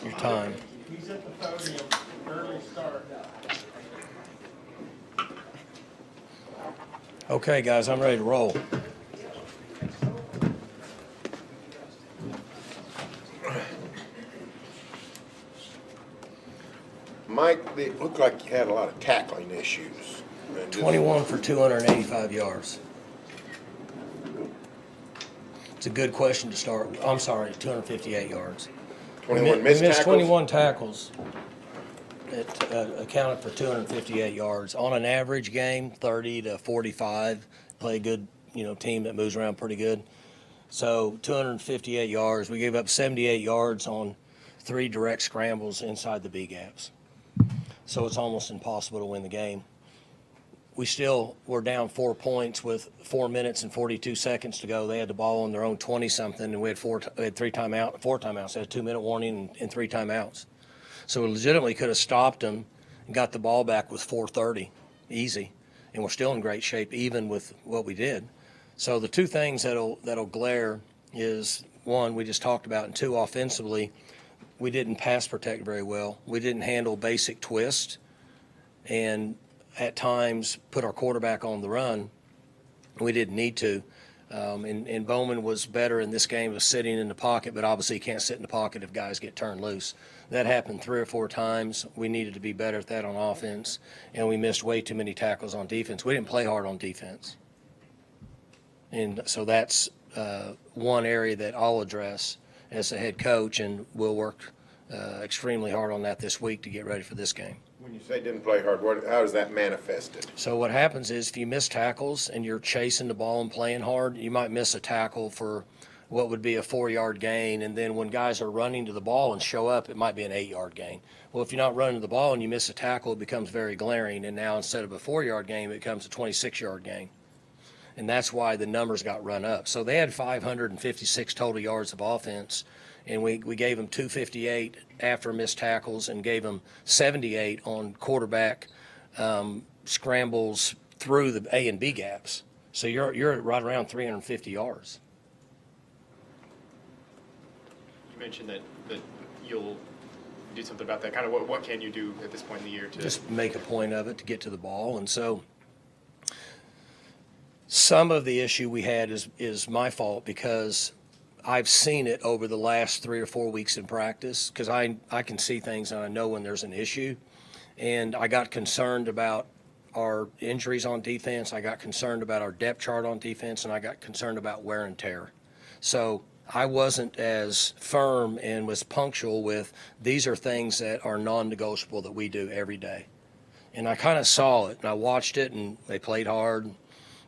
your time. He's at the podium. Early start. Okay, guys, I'm ready to roll. Mike, it looked like you had a lot of tackling issues. And just- 21 for 285 yards. It's a good question to start with. I'm sorry, 258 yards. 21 we missed missed tackles? 21 tackles. It accounted for 258 yards. On an average game, 30 to 45. Play a good, team that moves around pretty good. So 258 yards. We gave up 78 yards on 3 direct scrambles inside the B gaps. So it's almost impossible to win the game. We still were down 4 points with 4 minutes and 42 seconds to go. They had the ball on their own 20-something, and we had 4 timeouts. They had a 2-minute warning and 3 timeouts. So we legitimately could have stopped them and got the ball back with 4:30, easy. And we're still in great shape, even with what we did. So the two things that'll glare is, one, we just talked about, and two, offensively, we didn't pass protect very well. We didn't handle basic twist, and at times put our quarterback on the run. We didn't need to. And Bowman was better in this game of sitting in the pocket, but obviously he can't sit in the pocket if guys get turned loose. That happened 3 or 4 times. We needed to be better at that on offense, and we missed way too many tackles on defense. We didn't play hard on defense. And so that's one area that I'll address as a head coach, and we'll work extremely hard on that this week to get ready for this game. When you say didn't play hard, how is that manifested? So what happens is if you miss tackles and you're chasing the ball and playing hard, you might miss a tackle for what would be a 4-yard gain, and then when guys are running to the ball and show up, it might be an 8-yard gain. Well, if you're not running to the ball and you miss a tackle, it becomes very glaring, and now instead of a 4-yard gain, it becomes a 26-yard gain. And that's why the numbers got run up. So they had 556 total yards of offense, and we gave them 258 after missed tackles and gave them 78 on quarterback scrambles through the A and B gaps. So you're at right around 350 yards. You mentioned that you'll do something about that. Kind of what can you do at this point in the year to Just make a point of it to get to the ball. And so some of the issue we had is my fault because I've seen it over the last 3 or 4 weeks in practice because I can see things and I know when there's an issue. And I got concerned about our injuries on defense. I got concerned about our depth chart on defense, and I got concerned about wear and tear. So I wasn't as firm and was punctual with these are things that are non-negotiable that we do every day. And I kind of saw it, and I watched it, and they played hard,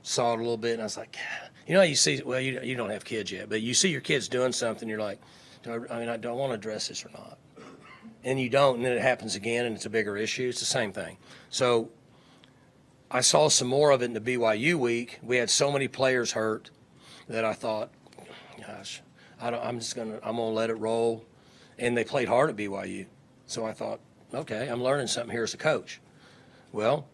saw it a little bit, and I was like, you see, well, you don't have kids yet, but you see your kids doing something, you're like, I don't want to address this or not. And you don't, and then it happens again, and it's a bigger issue. It's the same thing. So I saw some more of it in the BYU week. We had so many players hurt that I thought, gosh, I'm gonna let it roll. And they played hard at BYU. So I thought, okay, I'm learning something here as a coach. Well,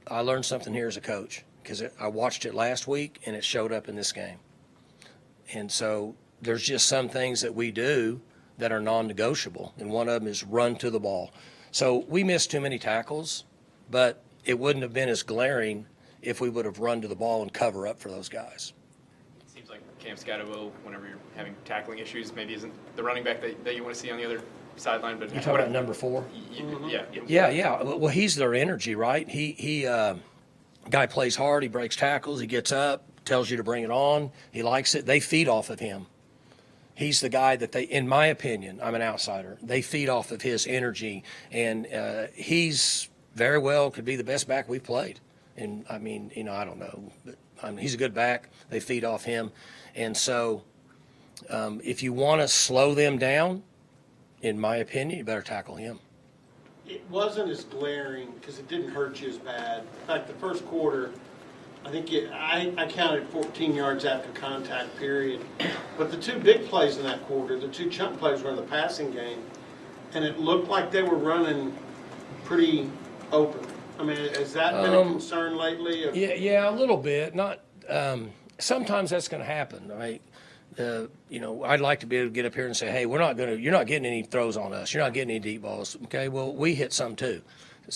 I learned something here as a coach because I watched it last week and it showed up in this game. And so there's just some things that we do that are non-negotiable, and one of them is run to the ball. So we missed too many tackles, but it wouldn't have been as glaring if we would have run to the ball and cover up for those guys. It seems like Cam Scatterville, whenever you're having tackling issues, maybe isn't the running back that you want to see on the other sideline. But You're talking about number 4? Yeah. Well, he's their energy, right? He guy plays hard. He breaks tackles. He gets up, tells you to bring it on. He likes it. They feed off of him. He's the guy that they, in my opinion, I'm an outsider. They feed off of his energy, and he's very well could be the best back we've played. And I mean, I don't know, but he's a good back. They feed off him, and so if you want to slow them down, in my opinion, you better tackle him. It wasn't as glaring because it didn't hurt you as bad. In fact, the first quarter, I think I counted 14 yards after contact, period. But the 2 big plays in that quarter, the 2 chunk plays were in the passing game, and it looked like they were running pretty open. I mean, has that been a concern lately? Yeah, a little bit. Not sometimes that's going to happen, right? I'd like to be able to get up here and say, hey, you're not getting any throws on us. You're not getting any deep balls. Okay, well, we hit some too.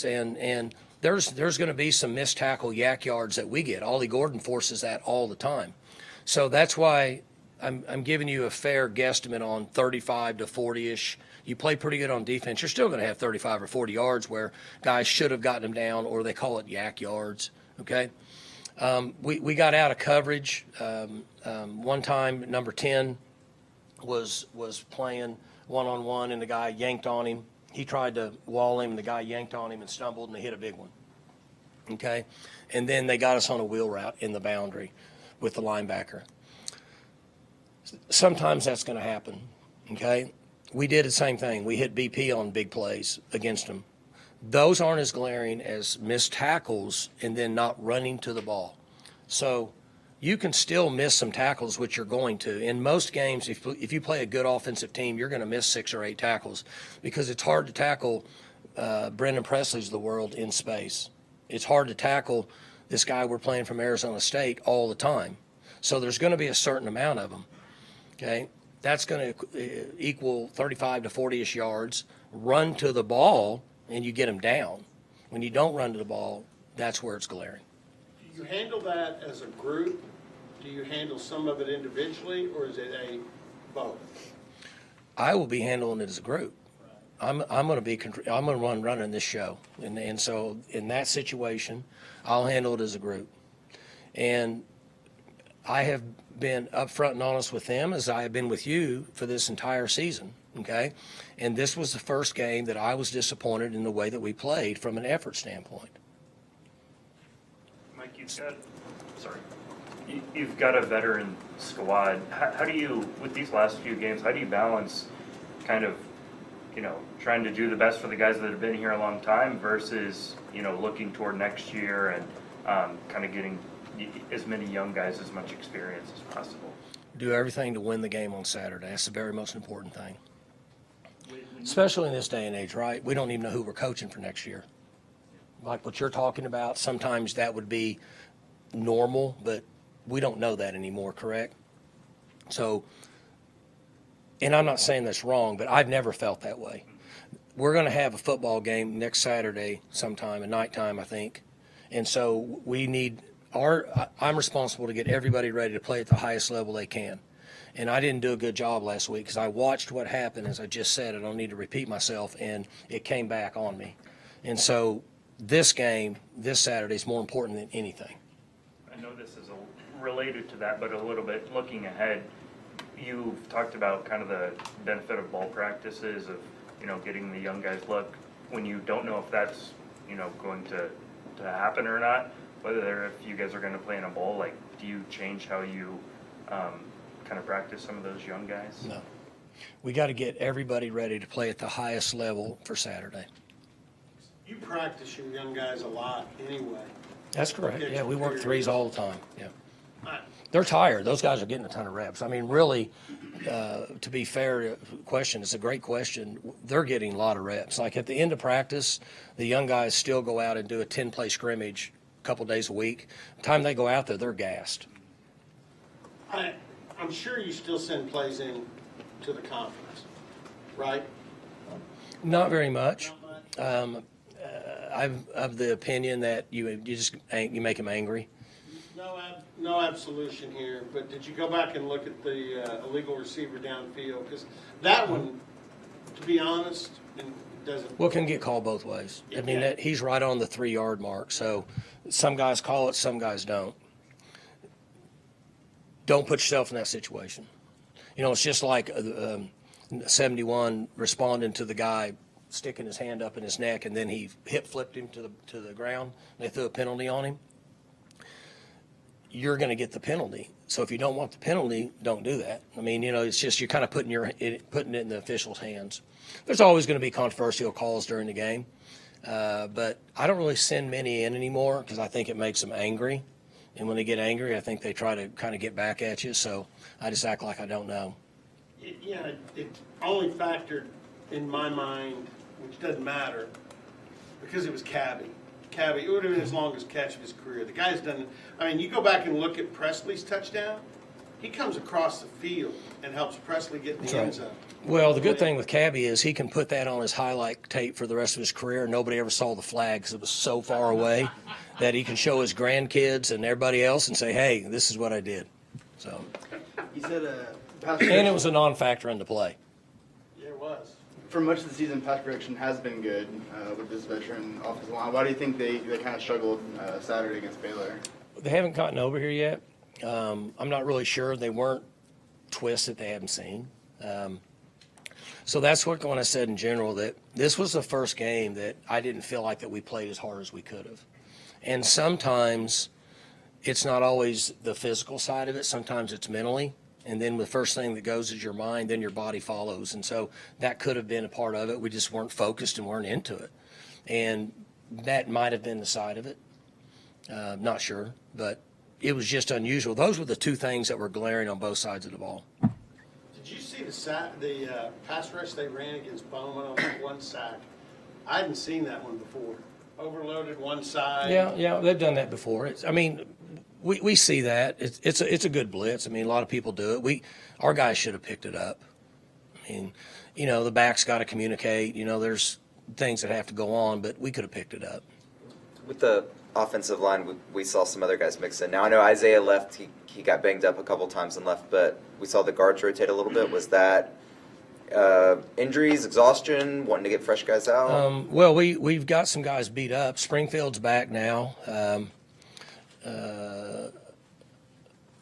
And there's going to be some missed tackle yak yards that we get. Ollie Gordon forces that all the time. So that's why I'm giving you a fair guesstimate on 35 to 40-ish. You play pretty good on defense, you're still going to have 35 or 40 yards where guys should have gotten them down, or they call it yak yards, okay? We got out of coverage. One time, number 10 was playing one-on-one, and the guy yanked on him. He tried to wall him, and the guy yanked on him and stumbled, and they hit a big one, okay? And then they got us on a wheel route in the boundary with the linebacker. Sometimes that's going to happen, okay? We did the same thing. We hit BP on big plays against them. Those aren't as glaring as missed tackles and then not running to the ball. So you can still miss some tackles, which you're going to. In most games, if you play a good offensive team, you're going to miss 6 or 8 tackles because it's hard to tackle Brendan Presley's of the world in space. It's hard to tackle this guy we're playing from Arizona State all the time. So there's going to be a certain amount of them. Okay, that's going to equal 35 to 40-ish yards. Run to the ball, and you get them down. When you don't run to the ball, that's where it's glaring. Do you handle that as a group? Do you handle some of it individually, or is it a both? I will be handling it as a group. I'm going to run running this show, and so in that situation, I'll handle it as a group. And I have been upfront and honest with them, as I have been with you for this entire season, okay? And this was the first game that I was disappointed in the way that we played from an effort standpoint. Mike, you've got a veteran squad. How do you, with these last few games, how do you balance kind of, trying to do the best for the guys that have been here a long time versus, looking toward next year and kind of getting as many young guys as much experience as possible? Do everything to win the game on Saturday. That's the very most important thing. Especially in this day and age, right? We don't even know who we're coaching for next year. Like what you're talking about, sometimes that would be normal, but we don't know that anymore, correct? So, and I'm not saying that's wrong, but I've never felt that way. We're going to have a football game next Saturday sometime, at nighttime, I think. And so we need I'm responsible to get everybody ready to play at the highest level they can. And I didn't do a good job last week because I watched what happened, as I just said. I don't need to repeat myself, and it came back on me. And so this game, this Saturday, is more important than anything. I know this is related to that, but a little bit looking ahead, you've talked about kind of the benefit of ball practices, of, getting the young guys look. When you don't know if that's, going to happen or not, whether if you guys are going to play in a bowl, like, do you change how you kind of practice some of those young guys? No. We got to get everybody ready to play at the highest level for Saturday. You practice your young guys a lot anyway. That's correct. Yeah, we work threes all the time. Yeah. I- They're tired. Those guys are getting a ton of reps. I mean, really, to be fair, question, it's a great question. They're getting a lot of reps. Like at the end of practice, the young guys still go out and do a 10-play scrimmage a couple days a week. The time they go out there, they're gassed. I'm sure you still send plays in to the conference, right? Not very much. Not much? I'm of the opinion that you make them angry. No absolution here, but did you go back and look at the illegal receiver downfield? Because that one, to be honest, doesn't. Well, it can get called both ways. I mean, Yeah. he's right on the 3-yard mark. So some guys call it, some guys don't. Don't put yourself in that situation. It's just like 71 responding to the guy sticking his hand up in his neck, and then he hip flipped him to the ground. They threw a penalty on him. You're going to get the penalty. So if you don't want the penalty, don't do that. I mean, it's just you're kind of putting it in the officials' hands. There's always going to be controversial calls during the game, but I don't really send many in anymore because I think it makes them angry. And when they get angry, I think they try to kind of get back at you. So I just act like I don't know. It only factored in my mind, which doesn't matter, because it was Cabby. It would have been his longest catch of his career. The guy's done. I mean, you go back and look at Presley's touchdown. he comes across the field and helps Presley get in the end zone. Well, the good thing with Cabby is he can put that on his highlight tape for the rest of his career. Nobody ever saw the flag because it was so far away that he can show his grandkids and everybody else and say, hey, this is what I did. So, You said and it was a non-factor in the play. Yeah, it was. for much of the season, pass protection has been good with this veteran offensive line. Why do you think they kind of struggled Saturday against Baylor? They haven't gotten over here yet. I'm not really sure. They weren't twists that they haven't seen. So that's what when I said in general that this was the first game that I didn't feel like that we played as hard as we could have. And sometimes it's not always the physical side of it. Sometimes it's mentally. And then the first thing that goes is your mind, then your body follows. And so that could have been a part of it. We just weren't focused and weren't into it. And that might have been the side of it. Not sure, but it was just unusual. Those were the two things that were glaring on both sides of the ball. Did you see the pass rush they ran against Bowman on that one sack? I hadn't seen that one before. Overloaded one side. Yeah, they've done that before. We see that. It's a good blitz. I mean, a lot of people do it. Our guys should have picked it up. I mean, the back's got to communicate. There's things that have to go on, but we could have picked it up. With the offensive line, we saw some other guys mix in. Now, I know Isaiah left. He got banged up a couple times and left, but we saw the guards rotate a little bit. Was that injuries, exhaustion, wanting to get fresh guys out? Well, we've got some guys beat up. Springfield's back now.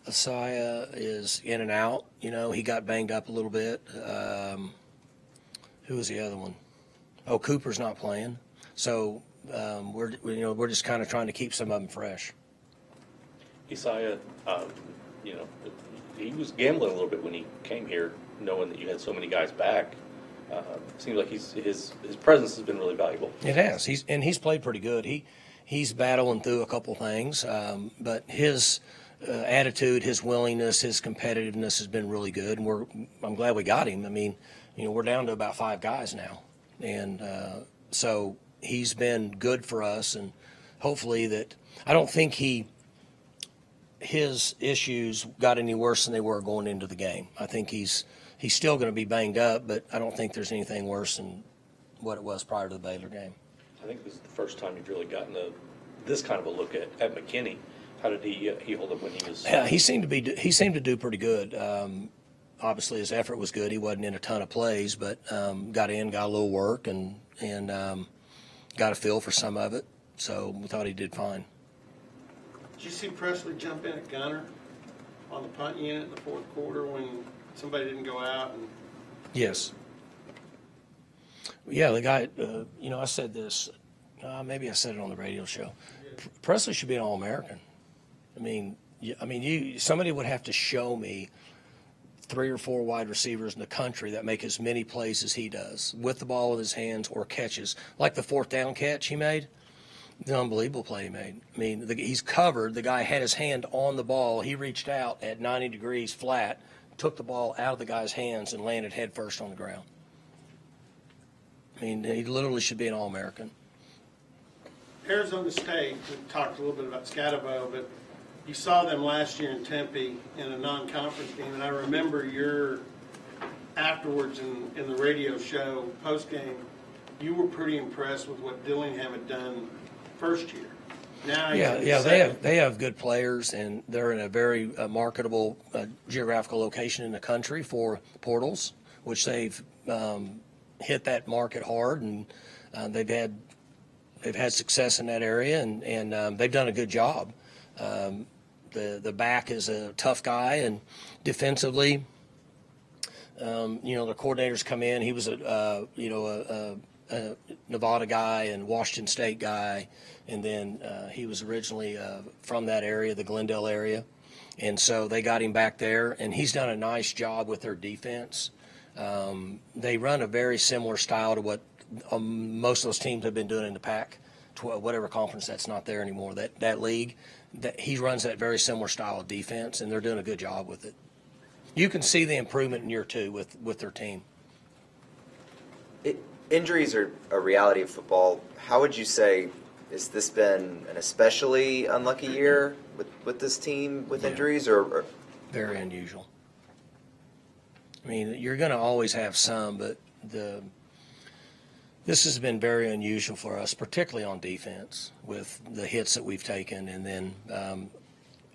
Asaya is in and out. He got banged up a little bit. Who was the other one? Oh, Cooper's not playing. So we're just kind of trying to keep some of them fresh. Isaiah, he was gambling a little bit when he came here, knowing that you had so many guys back. Seems like his presence has been really valuable. It has. He's played pretty good. He's battling through a couple things, but his attitude, his willingness, his competitiveness has been really good, and I'm glad we got him. I mean, we're down to about 5 guys now, and so he's been good for us, and hopefully that I don't think his issues got any worse than they were going into the game. I think he's still going to be banged up, but I don't think there's anything worse than what it was prior to the Baylor game. I think this is the first time you've really gotten this kind of a look at McKinney. How did he hold up when he was? Yeah, he seemed to do pretty good. Obviously, his effort was good. He wasn't in a ton of plays, but got a little work and got a feel for some of it. So we thought he did fine. Did you see Presley jump in at gunner on the punt unit in the fourth quarter when somebody didn't go out? Yes. Yeah, the guy. I said this. Maybe I said it on the radio show. Presley should be an All-American. Somebody would have to show me 3 or 4 wide receivers in the country that make as many plays as he does with the ball in his hands or catches, like the 4th down catch he made. The unbelievable play he made. He's covered. The guy had his hand on the ball. He reached out at 90 degrees flat, took the ball out of the guy's hands, and landed head first on the ground. He literally should be an All-American. Arizona State, we talked a little bit about Scatterbo, but you saw them last year in Tempe in a non-conference game, and I remember afterwards in the radio show, post-game, you were pretty impressed with what Dillingham had done first year. Now they have good players, and they're in a very marketable geographical location in the country for portals, which they've hit that market hard, and they've had success in that area, and they've done a good job. The back is a tough guy, and defensively, the coordinators come in. He was a Nevada guy and Washington State guy, and then he was originally from that area, the Glendale area, and so they got him back there, and he's done a nice job with their defense. They run a very similar style to what most of those teams have been doing in the Pac, whatever conference that's not there anymore. That league, he runs that very similar style of defense, and they're doing a good job with it. You can see the improvement in year 2 with their team. Injuries are a reality of football. How would you say, has this been an especially unlucky year with this team with injuries, or Very unusual. I mean, you're going to always have some, but this has been very unusual for us, particularly on defense, with the hits that we've taken. And then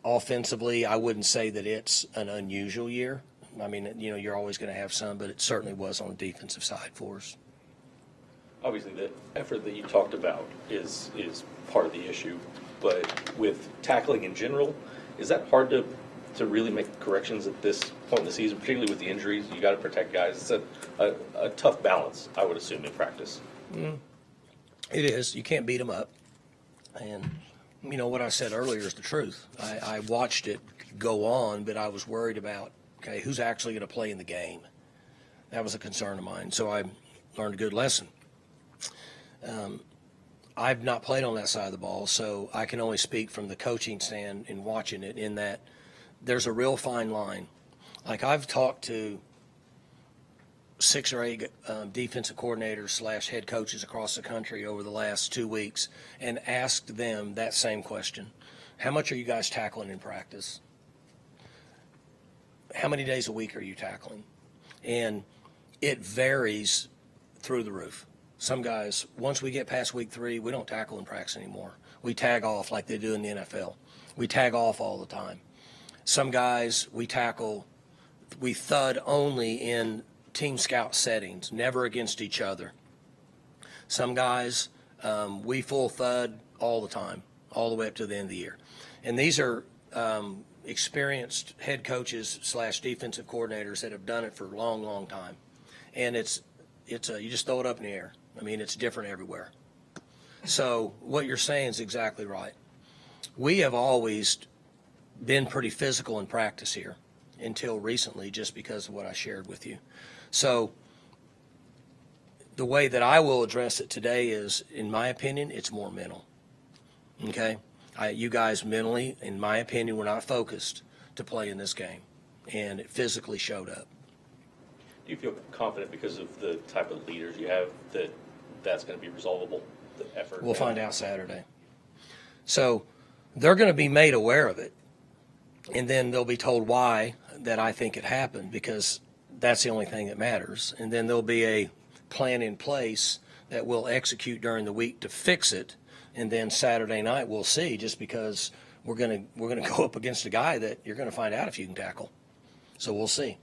offensively, I wouldn't say that it's an unusual year. I mean, you're always going to have some, but it certainly was on the defensive side for us. Obviously, the effort that you talked about is part of the issue, but with tackling in general, is that hard to really make corrections at this point in the season, particularly with the injuries? You got to protect guys. It's a tough balance, I would assume, in practice. It is. You can't beat them up. And, what I said earlier is the truth. I watched it go on, but I was worried about, okay, who's actually going to play in the game? That was a concern of mine. So I learned a good lesson. I've not played on that side of the ball, so I can only speak from the coaching stand and watching it, in that there's a real fine line. Like, I've talked to 6 or 8 defensive coordinators / head coaches across the country over the last 2 weeks and asked them that same question. How much are you guys tackling in practice? How many days a week are you tackling? And it varies through the roof. Some guys, once we get past week 3, we don't tackle in practice anymore. We tag off like they do in the NFL. We tag off all the time. Some guys, we thud only in team scout settings, never against each other. Some guys, we full thud all the time, all the way up to the end of the year. And these are experienced head coaches / defensive coordinators that have done it for a long, long time. And you just throw it up in the air. I mean, it's different everywhere. So what you're saying is exactly right. We have always been pretty physical in practice here until recently, just because of what I shared with you. So the way that I will address it today is, in my opinion, it's more mental. Okay? You guys mentally, in my opinion, were not focused to play in this game, and it physically showed up. Do you feel confident because of the type of leaders you have that that's going to be resolvable, the effort? We'll find out Saturday. So they're going to be made aware of it, and then they'll be told why that I think it happened, because that's the only thing that matters. And then there'll be a plan in place that we'll execute during the week to fix it, and then Saturday night we'll see, just because we're going to go up against a guy that you're going to find out if you can tackle. So we'll see.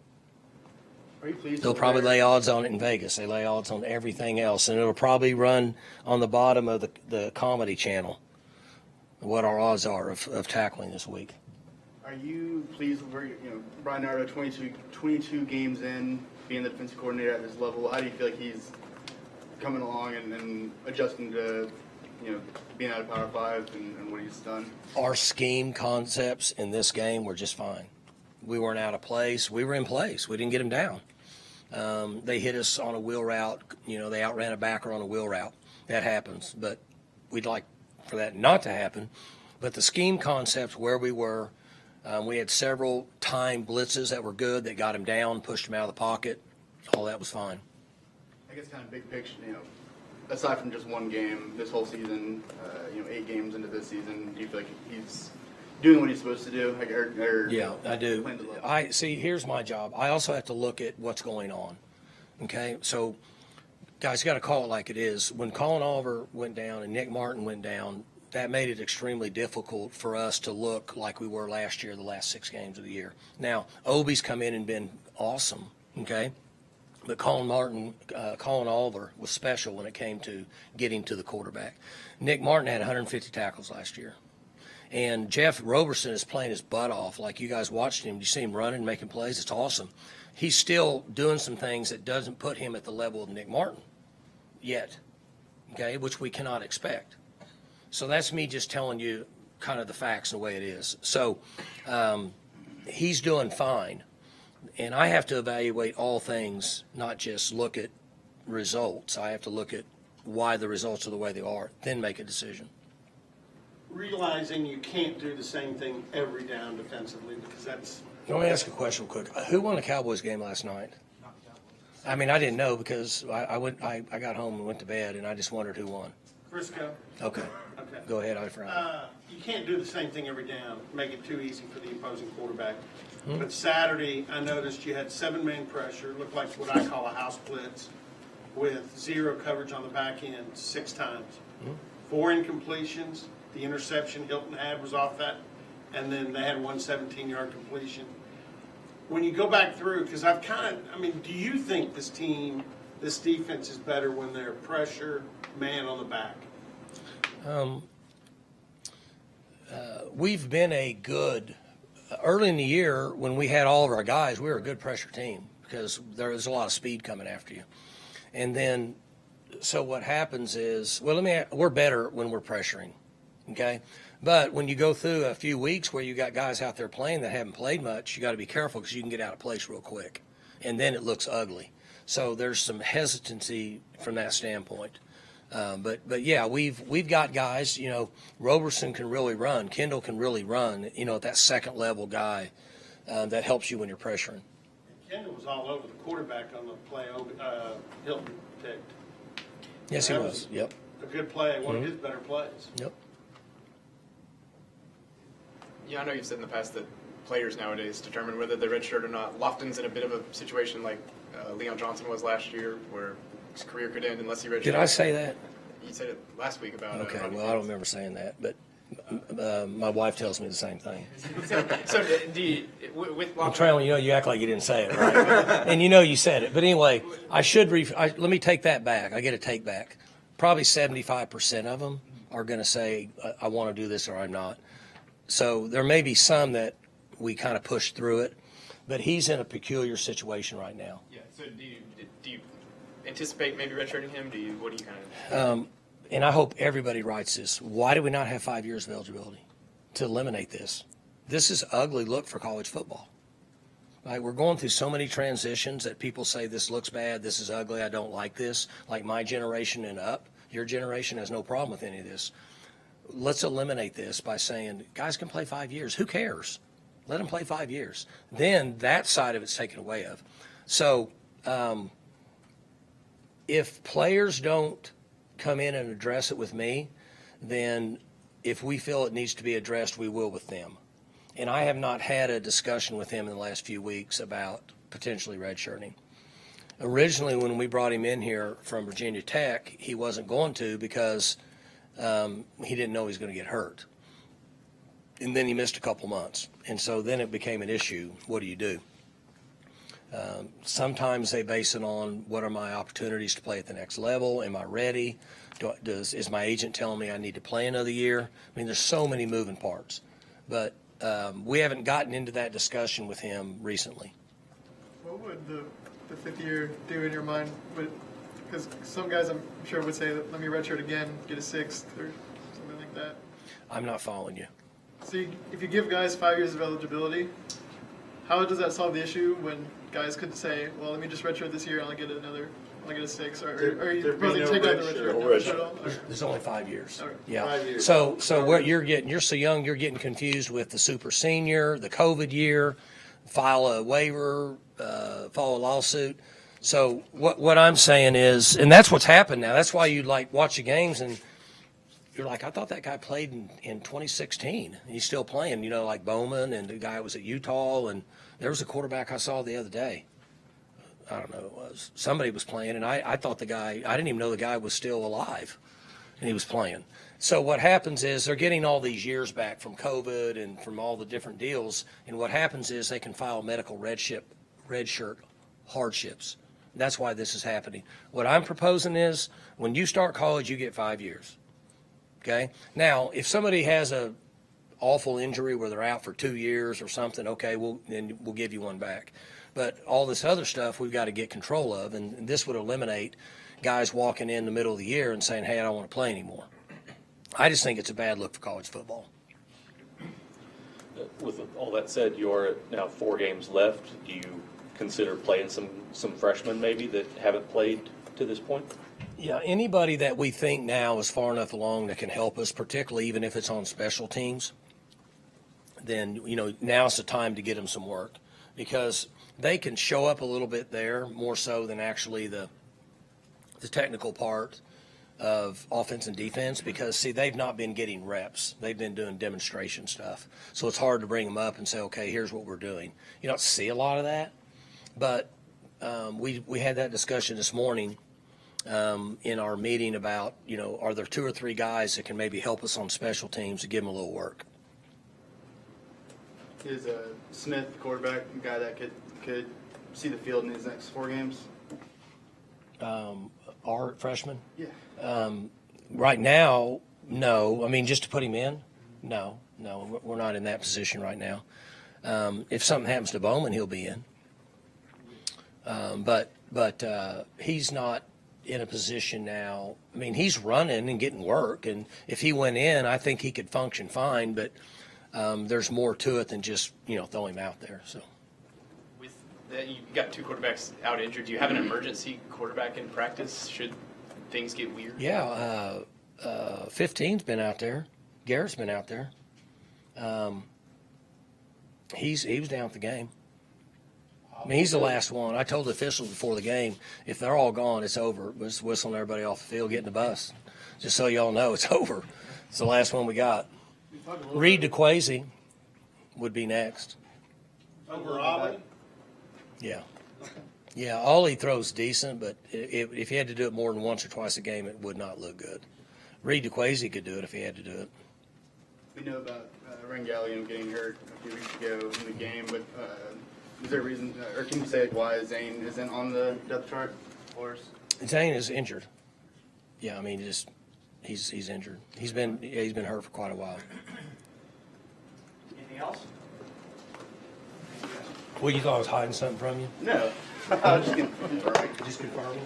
Are you pleased? They'll probably lay odds on it in Vegas. They lay odds on everything else, and it'll probably run on the bottom of the comedy channel, what our odds are of tackling this week. Are you pleased with where, Brian Nardo, 22 games in, being the defensive coordinator at this level? How do you feel like he's coming along and adjusting to, being out of Power 5 and what he's done? Our scheme concepts in this game were just fine. We weren't out of place. We were in place. We didn't get them down. They hit us on a wheel route. They outran a backer on a wheel route. That happens, but we'd like for that not to happen. But the scheme concepts where we were, we had several time blitzes that were good, that got him down, pushed him out of the pocket. All that was fine. I guess kind of big picture, aside from just one game, this whole season, 8 games into this season, do you feel like he's doing what he's supposed to do? Yeah, I do. Here's my job. I also have to look at what's going on. Okay, so guys, got to call it like it is. When Colin Oliver went down and Nick Martin went down, that made it extremely difficult for us to look like we were last year, the last 6 games of the year. Now, Obi's come in and been awesome. Okay. But Colin Oliver was special when it came to getting to the quarterback. Nick Martin had 150 tackles last year. And Jeff Roberson is playing his butt off. Like, you guys watched him. You see him running, making plays. It's awesome. He's still doing some things that doesn't put him at the level of Nick Martin yet, okay, which we cannot expect. So that's me just telling you kind of the facts and the way it is. So he's doing fine. And I have to evaluate all things, not just look at results. I have to look at why the results are the way they are, then make a decision. Realizing you can't do the same thing every down defensively, because that's... Let me ask a question real quick. Who won the Cowboys game last night? I mean, I didn't know, because I got home and went to bed, and I just wondered who won. Frisco. Okay. Okay. Okay. Go ahead, Ifran. You can't do the same thing every down, make it too easy for the opposing quarterback. But Saturday, I noticed you had 7-man pressure, looked like what I call a house blitz, with 0 coverage on the back end 6 times. 4 incompletions, the interception Hilton had was off that, and then they had one 17-yard completion. When you go back through, because do you think this defense is better when they're pressure, man on the back? We've been early in the year when we had all of our guys, we were a good pressure team because there's a lot of speed coming after you. And then, so what happens is, we're better when we're pressuring, okay? But when you go through a few weeks where you got guys out there playing that haven't played much, you got to be careful because you can get out of place real quick. And then it looks ugly. So there's some hesitancy from that standpoint. But yeah, we've got guys, Roberson can really run. Kendall can really run, at that second level guy that helps you when you're pressuring. Kendall was all over the quarterback on the play Hilton picked. Yes, he was. Yep. A good play, one of his better plays. Yep. Yeah, I know you've said in the past that players nowadays determine whether they're redshirt or not. Lofton's in a bit of a situation like Leon Johnson was last year, where his career could end unless he redshirted. Did I say that? You said it last week about. Okay, well, I don't remember saying that, but my wife tells me the same thing. So do you, with I'm Lofton? trying, you act like you didn't say it, right? And you said it. But anyway, let me take that back. I get a take back. Probably 75% of them are going to say, I want to do this or I'm not. So there may be some that we kind of push through it, but he's in a peculiar situation right now. Yeah. So do you anticipate maybe redshirting him? What do you kind of? And I hope everybody writes this. Why do we not have 5 years of eligibility to eliminate this? This is ugly look for college football. Right? We're going through so many transitions that people say this looks bad, this is ugly, I don't like this. Like my generation and up, your generation has no problem with any of this. Let's eliminate this by saying guys can play 5 years. Who cares? Let them play 5 years. Then that side of it's taken away of. So if players don't come in and address it with me, then if we feel it needs to be addressed, we will with them. And I have not had a discussion with him in the last few weeks about potentially redshirting. Originally, when we brought him in here from Virginia Tech, he wasn't going to because he didn't know he was going to get hurt. And then he missed a couple months. And so then it became an issue. What do you do? Sometimes they base it on what are my opportunities to play at the next level? Am I ready? Is my agent telling me I need to play another year? I mean, there's so many moving parts. But we haven't gotten into that discussion with him recently. What would the fifth year do in your mind? Because some guys, I'm sure, would say, let me redshirt again, get a sixth or something like that. I'm not following you. So if you give guys 5 years of eligibility, how does that solve the issue when guys could say, well, let me just redshirt this year and I'll get a six, or you There'd be probably no take out the redshirt. redshirt? No No redshirt at all? Okay. There's only 5 years. Okay. Yeah. 5 years. So what you're so young, you're getting confused with the super senior, the COVID year, file a waiver, file a lawsuit. So what I'm saying is, and that's what's happened now. That's why you watch the games and you're like, I thought that guy played in 2016. And he's still playing, like Bowman and the guy was at Utah. And there was a quarterback I saw the other day. I don't know who it was. Somebody was playing, and I thought the guy, I didn't even know the guy was still alive, and he was playing. So what happens is they're getting all these years back from COVID and from all the different deals, and what happens is they can file medical redshirt hardships. That's why this is happening. What I'm proposing is when you start college, you get 5 years. Okay? Now, if somebody has a awful injury where they're out for 2 years or something, okay, then we'll give you one back. But all this other stuff we've got to get control of, and this would eliminate guys walking in the middle of the year and saying, hey, I don't want to play anymore. I just think it's a bad look for college football. With all that said, you are at now 4 games left. Do you consider playing some freshmen maybe that haven't played to this point? Yeah, anybody that we think now is far enough along that can help us, particularly even if it's on special teams, then, now's the time to get them some work because they can show up a little bit there more so than actually the technical part. of offense and defense because, see, they've not been getting reps. They've been doing demonstration stuff. So it's hard to bring them up and say, okay, here's what we're doing. You don't see a lot of that, but we had that discussion this morning in our meeting about, are there 2 or 3 guys that can maybe help us on special teams to give them a little work? Is Smith the quarterback, a guy that could see the field in his next 4 games? Our freshman? Yeah. Right now, no. I mean, just to put him in? No. We're not in that position right now. If something happens to Bowman, he'll be in. But he's not in a position now. I mean, he's running and getting work, and if he went in, I think he could function fine, but there's more to it than just, throw him out there. So. With that, you got 2 quarterbacks out injured. Do you have an emergency quarterback in practice should things get weird? Yeah, 15's been out there. Garrett's been out there. He was down at the game. I mean, he's the last one. I told the officials before the game, if they're all gone, it's over. We're just whistling everybody off the field, getting the bus. Just so y'all know, it's over. It's the last one we got. Reed DeQuazy would be next. Over Ollie? Yeah. Yeah, Ollie throws decent, but if he had to do it more than once or twice a game, it would not look good. Reed DeQuazy could do it if he had to do it. We know about Rangalium getting hurt a few weeks ago in the game, but is there a reason, or can you say why Zane isn't on the depth chart for us? Zane is injured. Yeah, I mean, he's injured. He's been hurt for quite a while. Anything else? Well, you thought I was hiding something from you? No. I was just confirming. Just confirming.